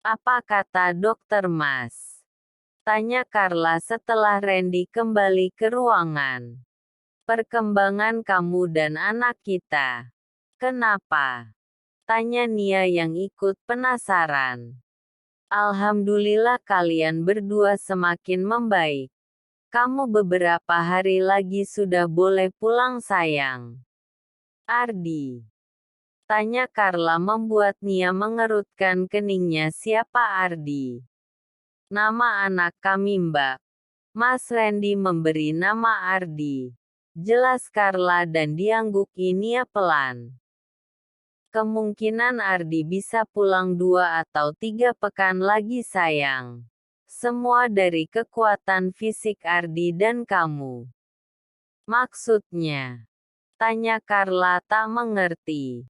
Apa kata dokter, Mas? Tanya Carla setelah Randy kembali ke ruangan. Perkembangan kamu dan anak kita. Kenapa? Tanya Nia yang ikut penasaran. Alhamdulillah kalian berdua semakin membaik. Kamu beberapa hari lagi sudah boleh pulang sayang. Ardi. Tanya Carla membuat Nia mengerutkan keningnya. Siapa Ardi? Nama anak kami Mbak. Mas Randy memberi nama Ardi. Jelas Carla dan diangguki Nia pelan. Kemungkinan Ardi bisa pulang 2 atau 3 pekan lagi sayang. Semua dari kekuatan fisik Ardi dan kamu. Maksudnya? Tanya Carla tak mengerti.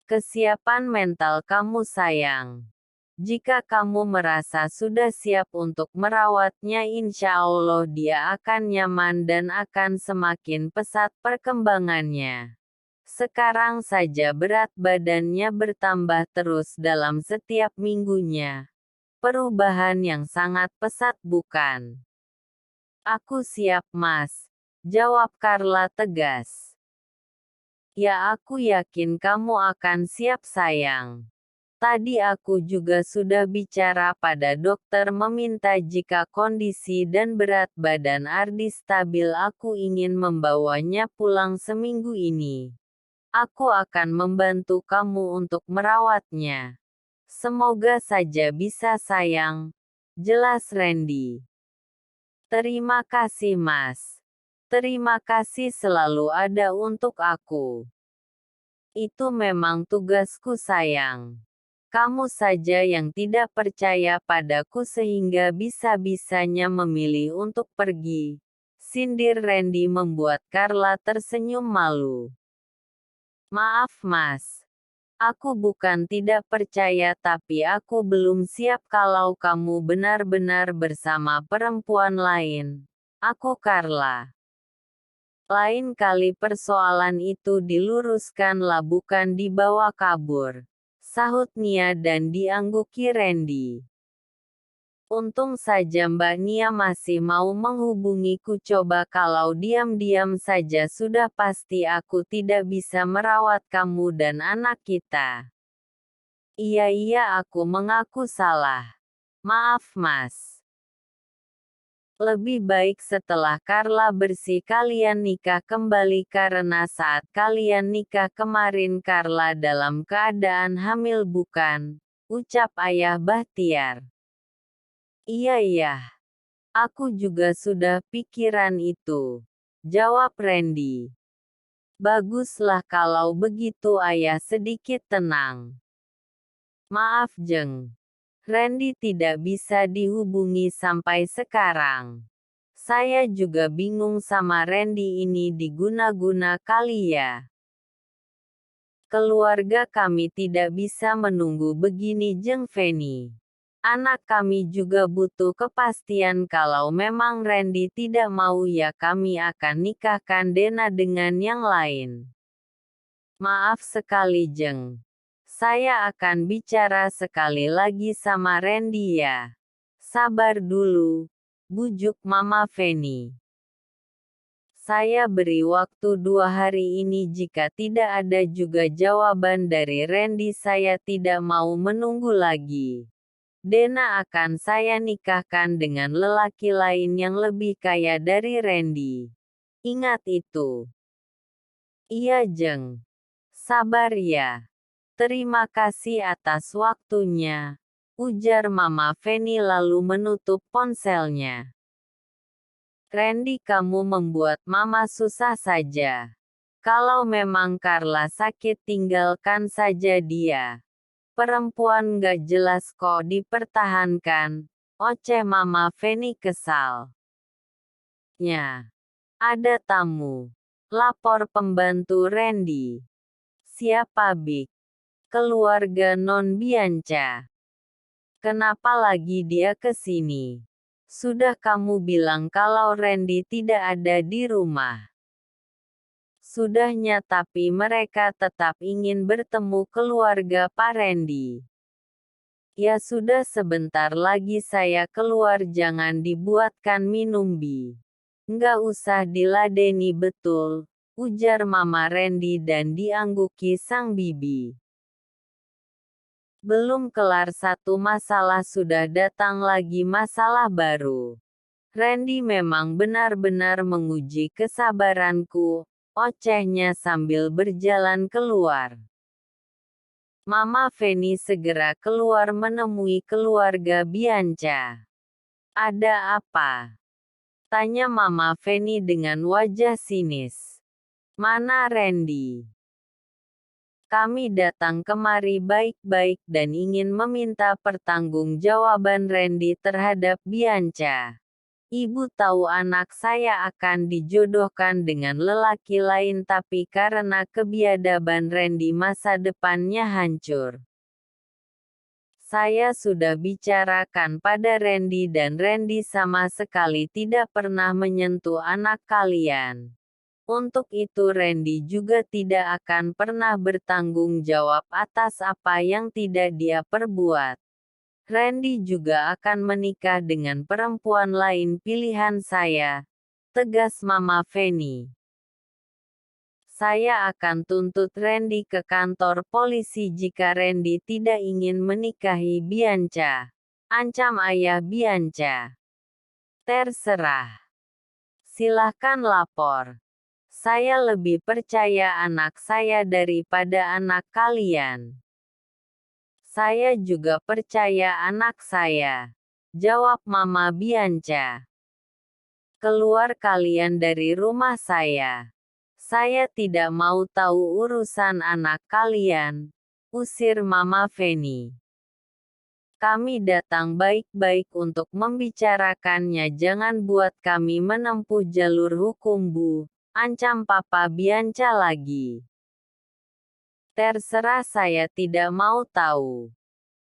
Kesiapan mental kamu sayang. Jika kamu merasa sudah siap untuk merawatnya, insya Allah dia akan nyaman dan akan semakin pesat perkembangannya. Sekarang saja berat badannya bertambah terus dalam setiap minggunya. Perubahan yang sangat pesat bukan? Aku siap Mas, jawab Carla tegas. Ya aku yakin kamu akan siap sayang. Tadi aku juga sudah bicara pada dokter meminta jika kondisi dan berat badan Ardi stabil aku ingin membawanya pulang seminggu ini. Aku akan membantu kamu untuk merawatnya. Semoga saja bisa sayang. Jelas Randy. Terima kasih Mas. Terima kasih selalu ada untuk aku. Itu memang tugasku sayang. Kamu saja yang tidak percaya padaku sehingga bisa-bisanya memilih untuk pergi. Sindir Randy membuat Carla tersenyum malu. Maaf Mas. Aku bukan tidak percaya tapi aku belum siap kalau kamu benar-benar bersama perempuan lain. Aku Carla. Lain kali persoalan itu diluruskanlah bukan dibawa kabur. Sahut Nia dan diangguki Randy. Untung saja Mbak Nia masih mau menghubungiku, coba kalau diam-diam saja sudah pasti aku tidak bisa merawat kamu dan anak kita. Iya aku mengaku salah. Maaf Mas. Lebih baik setelah Carla bersih kalian nikah kembali karena saat kalian nikah kemarin Carla dalam keadaan hamil bukan? Ucap Ayah Bahtiar. Iya. Aku juga sudah pikiran itu. Jawab Randy. Baguslah kalau begitu Ayah sedikit tenang. Maaf Jeng. Randy tidak bisa dihubungi sampai sekarang. Saya juga bingung sama Randy ini diguna-guna kali ya. Keluarga kami tidak bisa menunggu begini Jeng Feni. Anak kami juga butuh kepastian kalau memang Randy tidak mau ya kami akan nikahkan Dena dengan yang lain. Maaf sekali Jeng. Saya akan bicara sekali lagi sama Randy ya. Sabar dulu, bujuk Mama Feni. Saya beri waktu 2 hari ini, jika tidak ada juga jawaban dari Randy saya tidak mau menunggu lagi. Dena akan saya nikahkan dengan lelaki lain yang lebih kaya dari Randy. Ingat itu. Iya Jeng. Sabar ya. Terima kasih atas waktunya, ujar Mama Feni lalu menutup ponselnya. Randy, kamu membuat Mama susah saja. Kalau memang Carla sakit tinggalkan saja dia. Perempuan gak jelas kok dipertahankan, oceh Mama Feni kesal. Ya, ada tamu. Lapor pembantu Randy. Siapa Big? Keluarga Non Bianca. Kenapa lagi dia ke sini? Sudah kamu bilang kalau Randy tidak ada di rumah. Sudahnya tapi mereka tetap ingin bertemu keluarga Pak Randy. Ya sudah sebentar lagi saya keluar jangan dibuatkan minum Bi. Nggak usah diladeni betul, ujar Mama Randy dan diangguki sang bibi. Belum kelar satu masalah sudah datang lagi masalah baru. Randy memang benar-benar menguji kesabaranku, ocehnya sambil berjalan keluar. Mama Feni segera keluar menemui keluarga Bianca. Ada apa? Tanya Mama Feni dengan wajah sinis. Mana Randy? Kami datang kemari baik-baik dan ingin meminta pertanggungjawaban Randy terhadap Bianca. Ibu tahu anak saya akan dijodohkan dengan lelaki lain tapi karena kebiadaban Randy masa depannya hancur. Saya sudah bicarakan pada Randy dan Randy sama sekali tidak pernah menyentuh anak kalian. Untuk itu Randy juga tidak akan pernah bertanggung jawab atas apa yang tidak dia perbuat. Randy juga akan menikah dengan perempuan lain pilihan saya, tegas Mama Feni. Saya akan tuntut Randy ke kantor polisi jika Randy tidak ingin menikahi Bianca, ancam ayah Bianca. Terserah. Silahkan lapor. Saya lebih percaya anak saya daripada anak kalian. Saya juga percaya anak saya, jawab Mama Bianca. Keluar kalian dari rumah saya. Saya tidak mau tahu urusan anak kalian, usir Mama Feni. Kami datang baik-baik untuk membicarakannya, jangan buat kami menempuh jalur hukum Bu, ancam Papa Bianca lagi. Terserah saya tidak mau tahu.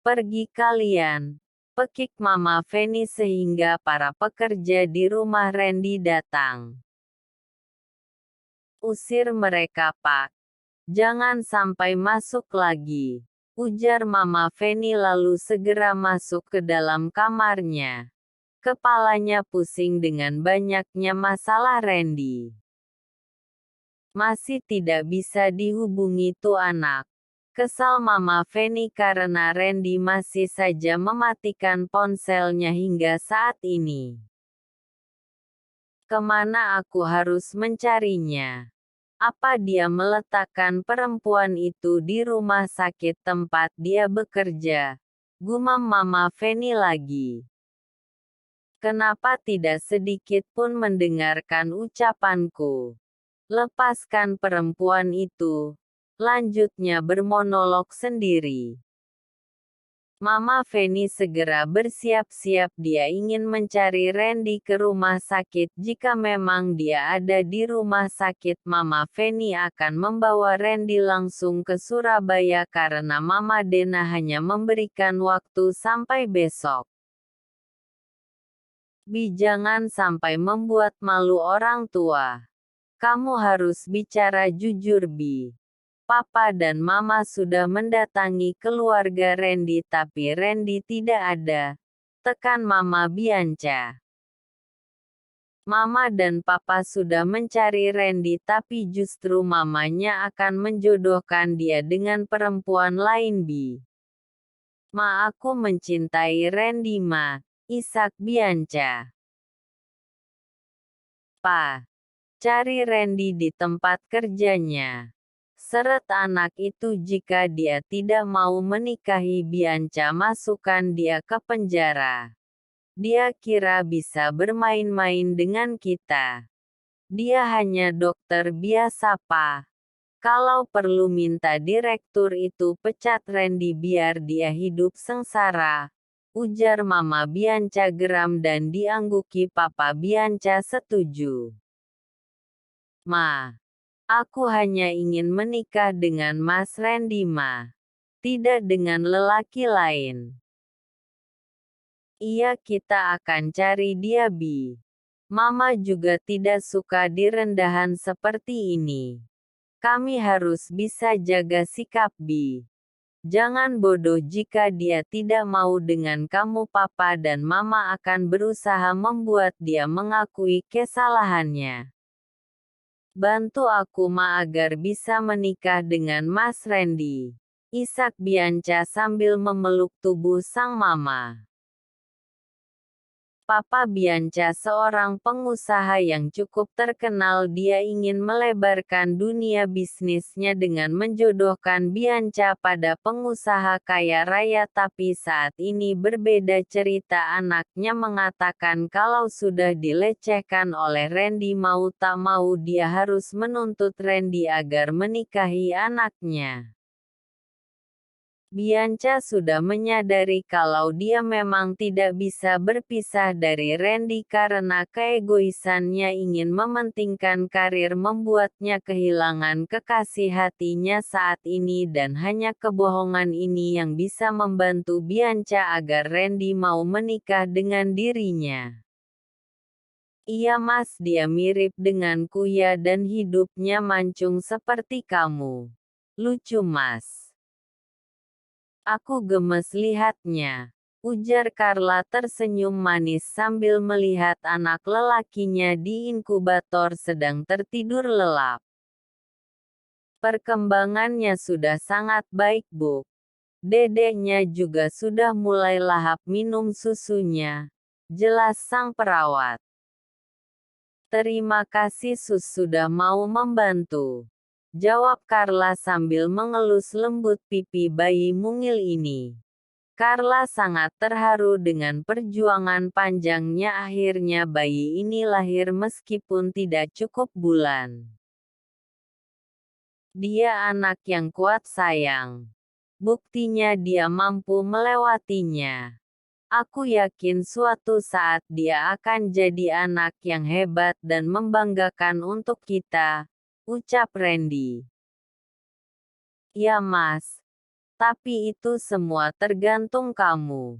Pergi kalian, pekik Mama Feni sehingga para pekerja di rumah Randy datang. Usir mereka Pak. Jangan sampai masuk lagi, ujar Mama Feni lalu segera masuk ke dalam kamarnya. Kepalanya pusing dengan banyaknya masalah Randy. Masih tidak bisa dihubungi tuh anak. Kesal Mama Feni karena Randy masih saja mematikan ponselnya hingga saat ini. Kemana aku harus mencarinya? Apa dia meletakkan perempuan itu di rumah sakit tempat dia bekerja? Gumam Mama Feni lagi. Kenapa tidak sedikit pun mendengarkan ucapanku? Lepaskan perempuan itu, lanjutnya bermonolog sendiri. Mama Feni segera bersiap-siap, dia ingin mencari Randy ke rumah sakit. Jika memang dia ada di rumah sakit, Mama Feni akan membawa Randy langsung ke Surabaya karena Mama Dena hanya memberikan waktu sampai besok. Bi, jangan sampai membuat malu orang tua. Kamu harus bicara jujur Bi. Papa dan Mama sudah mendatangi keluarga Randy tapi Randy tidak ada. Tekan Mama Bianca. Mama dan Papa sudah mencari Randy tapi justru mamanya akan menjodohkan dia dengan perempuan lain Bi. Ma, aku mencintai Randy Ma, isak Bianca. Pa. Cari Randy di tempat kerjanya. Seret anak itu, jika dia tidak mau menikahi Bianca masukkan dia ke penjara. Dia kira bisa bermain-main dengan kita. Dia hanya dokter biasa Pak. Kalau perlu minta direktur itu pecat Randy biar dia hidup sengsara, ujar Mama Bianca geram dan diangguki Papa Bianca setuju. Ma, aku hanya ingin menikah dengan Mas Randy Ma. Tidak dengan lelaki lain. Iya, kita akan cari dia Bi. Mama juga tidak suka direndahan seperti ini. Kami harus bisa jaga sikap Bi. Jangan bodoh jika dia tidak mau dengan kamu. Papa dan Mama akan berusaha membuat dia mengakui kesalahannya. Bantu aku Ma agar bisa menikah dengan Mas Randy. Isak Bianca sambil memeluk tubuh sang mama. Papa Bianca seorang pengusaha yang cukup terkenal. Dia ingin melebarkan dunia bisnisnya dengan menjodohkan Bianca pada pengusaha kaya raya, tapi saat ini berbeda cerita. Anaknya mengatakan kalau sudah dilecehkan oleh Randy, mau tak mau dia harus menuntut Randy agar menikahi anaknya. Bianca sudah menyadari kalau dia memang tidak bisa berpisah dari Randy karena keegoisannya ingin mementingkan karir membuatnya kehilangan kekasih hatinya saat ini, dan hanya kebohongan ini yang bisa membantu Bianca agar Randy mau menikah dengan dirinya. Iya Mas, dia mirip denganku ya, dan hidupnya mancung seperti kamu. Lucu Mas. Aku gemes lihatnya, ujar Carla tersenyum manis sambil melihat anak lelakinya di inkubator sedang tertidur lelap. Perkembangannya sudah sangat baik Bu. Dedeknya juga sudah mulai lahap minum susunya, jelas sang perawat. Terima kasih Sus sudah mau membantu, jawab Carla sambil mengelus lembut pipi bayi mungil ini. Carla sangat terharu dengan perjuangan panjangnya. Akhirnya bayi ini lahir meskipun tidak cukup bulan. Dia anak yang kuat sayang. Buktinya dia mampu melewatinya. Aku yakin suatu saat dia akan jadi anak yang hebat dan membanggakan untuk kita, ucap Randy. Ya Mas. Tapi itu semua tergantung kamu.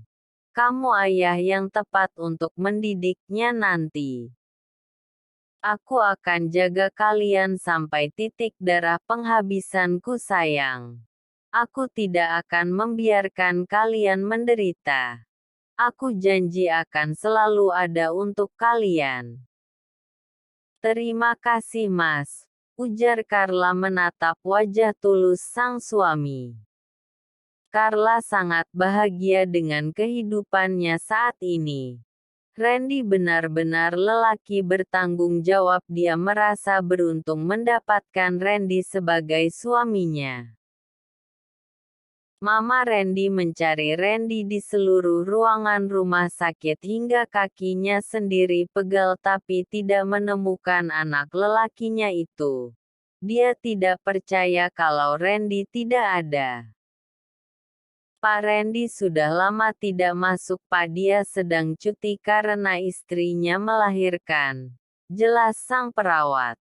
Kamu ayah yang tepat untuk mendidiknya nanti. Aku akan jaga kalian sampai titik darah penghabisanku sayang. Aku tidak akan membiarkan kalian menderita. Aku janji akan selalu ada untuk kalian. Terima kasih Mas, ujar Carla menatap wajah tulus sang suami. Carla sangat bahagia dengan kehidupannya saat ini. Randy benar-benar lelaki bertanggung jawab. Dia merasa beruntung mendapatkan Randy sebagai suaminya. Mama Randy mencari Randy di seluruh ruangan rumah sakit hingga kakinya sendiri pegal tapi tidak menemukan anak lelakinya itu. Dia tidak percaya kalau Randy tidak ada. Pak Randy sudah lama tidak masuk Pak, dia sedang cuti karena istrinya melahirkan, jelas sang perawat.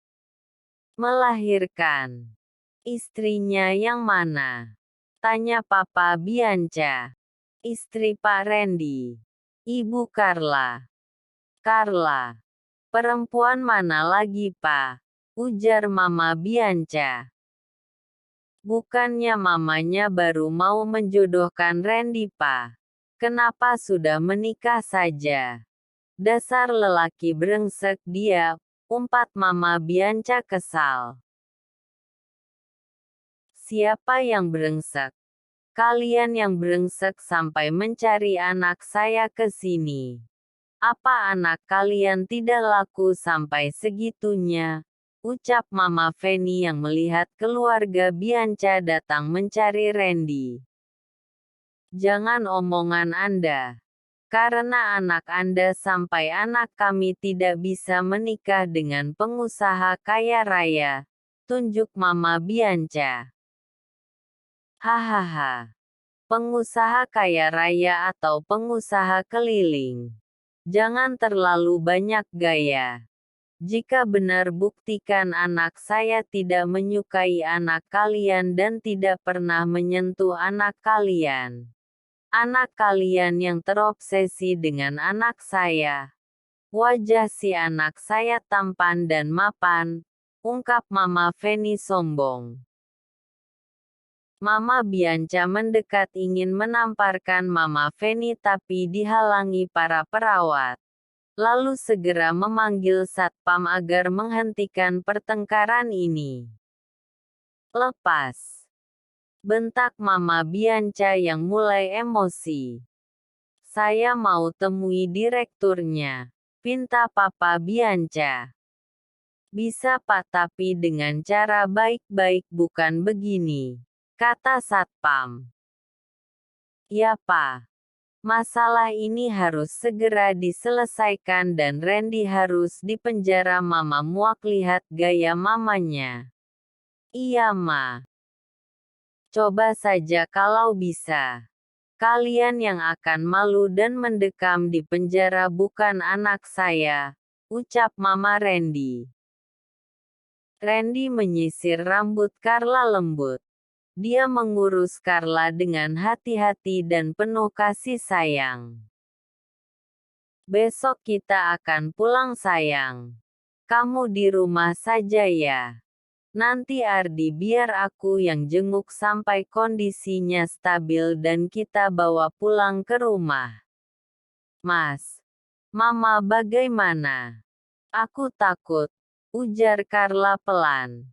Melahirkan? Istrinya yang mana? Tanya Papa Bianca. Istri Pak Randy. Ibu Carla. Carla. Perempuan mana lagi Pak? Ujar Mama Bianca. Bukannya mamanya baru mau menjodohkan Randy Pak? Kenapa sudah menikah saja? Dasar lelaki brengsek dia, umpat Mama Bianca kesal. Siapa yang brengsek? Kalian yang brengsek sampai mencari anak saya ke sini. Apa anak kalian tidak laku sampai segitunya? Ucap Mama Fanny yang melihat keluarga Bianca datang mencari Randy. Jangan omongan Anda. Karena anak Anda sampai anak kami tidak bisa menikah dengan pengusaha kaya raya, tunjuk Mama Bianca. Hahaha. Pengusaha kaya raya atau pengusaha keliling. Jangan terlalu banyak gaya. Jika benar buktikan anak saya tidak menyukai anak kalian dan tidak pernah menyentuh anak kalian. Anak kalian yang terobsesi dengan anak saya. Wajah si anak saya tampan dan mapan, ungkap Mama Fanny sombong. Mama Bianca mendekat ingin menamparkan Mama Fanny tapi dihalangi para perawat. Lalu segera memanggil satpam agar menghentikan pertengkaran ini. Lepas, bentak Mama Bianca yang mulai emosi. Saya mau temui direkturnya, pinta Papa Bianca. Bisa Pak, tapi dengan cara baik-baik, bukan begini, kata satpam. Ya Pak. Masalah ini harus segera diselesaikan dan Randy harus dipenjara. Mama muak lihat gaya mamanya. Iya Ma. Coba saja kalau bisa. Kalian yang akan malu dan mendekam di penjara bukan anak saya, ucap Mama Randy. Randy menyisir rambut Carla lembut. Dia mengurus Carla dengan hati-hati dan penuh kasih sayang. Besok kita akan pulang sayang. Kamu di rumah saja ya. Nanti Ardi biar aku yang jenguk sampai kondisinya stabil dan kita bawa pulang ke rumah. Mas. Mama bagaimana? Aku takut, ujar Carla pelan.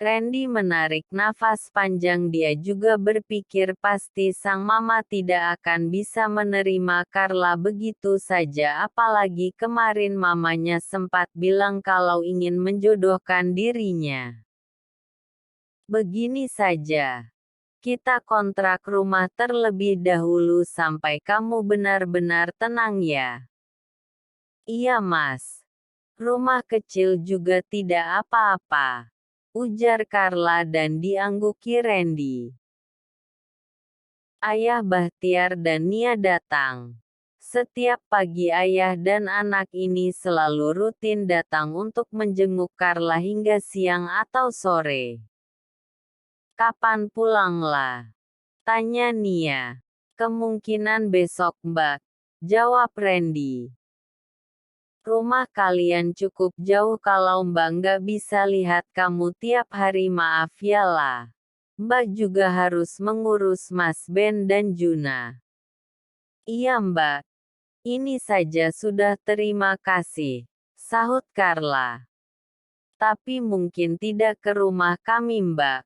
Randy menarik nafas panjang. Dia juga berpikir pasti sang mama tidak akan bisa menerima Carla begitu saja, apalagi kemarin mamanya sempat bilang kalau ingin menjodohkan dirinya. Begini saja. Kita kontrak rumah terlebih dahulu sampai kamu benar-benar tenang ya. Iya Mas. Rumah kecil juga tidak apa-apa, ujar Carla dan diangguki Randy. Ayah Bahtiar dan Nia datang. Setiap pagi ayah dan anak ini selalu rutin datang untuk menjenguk Carla hingga siang atau sore. Kapan pulanglah? Tanya Nia. Kemungkinan besok Mbak, jawab Randy. Rumah kalian cukup jauh kalau Mbak nggak bisa lihat kamu tiap hari. Maaf ya lah. Mbak juga harus mengurus Mas Ben dan Juna. Iya Mbak. Ini saja sudah, terima kasih, sahut Carla. Tapi mungkin tidak ke rumah kami Mbak.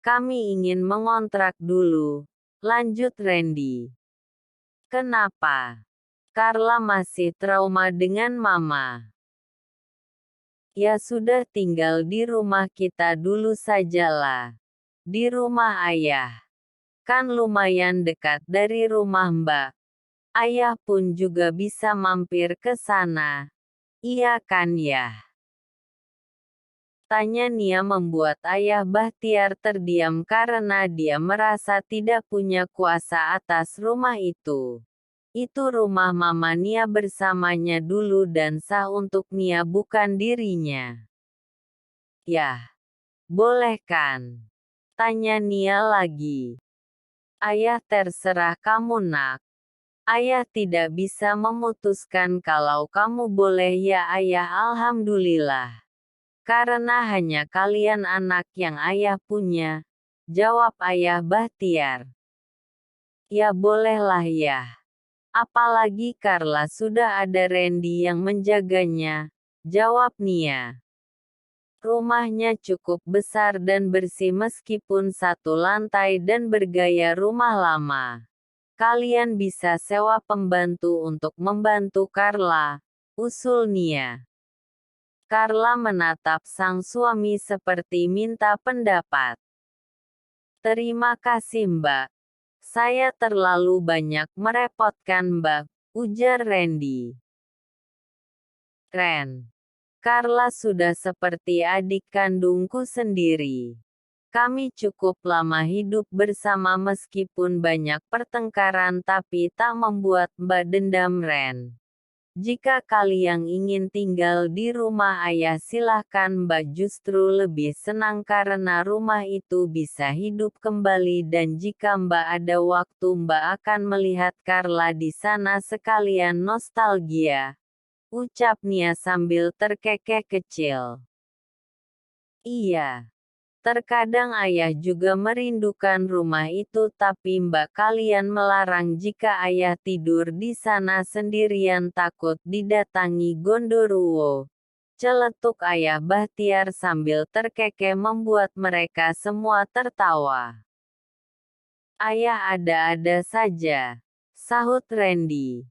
Kami ingin mengontrak dulu, lanjut Randy. Kenapa? Carla masih trauma dengan Mama. Ya sudah, tinggal di rumah kita dulu sajalah. Di rumah Ayah. Kan lumayan dekat dari rumah Mbak. Ayah pun juga bisa mampir ke sana. Iya kan ya? Tanya Nia membuat Ayah Bahtiar terdiam karena dia merasa tidak punya kuasa atas rumah itu. Itu rumah Mama Nia bersamanya dulu dan sah untuk Nia, bukan dirinya. Yah, boleh kan? Tanya Nia lagi. Ayah terserah kamu nak. Ayah tidak bisa memutuskan kalau kamu boleh ya Ayah. Alhamdulillah. Karena hanya kalian anak yang Ayah punya, jawab Ayah Bahtiar. Ya bolehlah ya. Apalagi Carla sudah ada Randy yang menjaganya, jawab Nia. Rumahnya cukup besar dan bersih meskipun satu lantai dan bergaya rumah lama. Kalian bisa sewa pembantu untuk membantu Carla, usul Nia. Carla menatap sang suami seperti minta pendapat. Terima kasih Mbak. Saya terlalu banyak merepotkan Mbak, ujar Randy. Ren. Carla sudah seperti adik kandungku sendiri. Kami cukup lama hidup bersama meskipun banyak pertengkaran tapi tak membuat Mbak dendam Ren. Jika kalian ingin tinggal di rumah Ayah silahkan Mbak, justru lebih senang karena rumah itu bisa hidup kembali dan jika Mbak ada waktu Mbak akan melihat Carla di sana sekalian nostalgia, ucap Nia sambil terkekeh kecil. Iya. Terkadang ayah juga merindukan rumah itu tapi mbak kalian melarang jika ayah tidur di sana sendirian takut didatangi Gondoruo. Celetuk ayah Bahtiar sambil terkekeh membuat mereka semua tertawa. Ayah ada-ada saja, sahut Randy.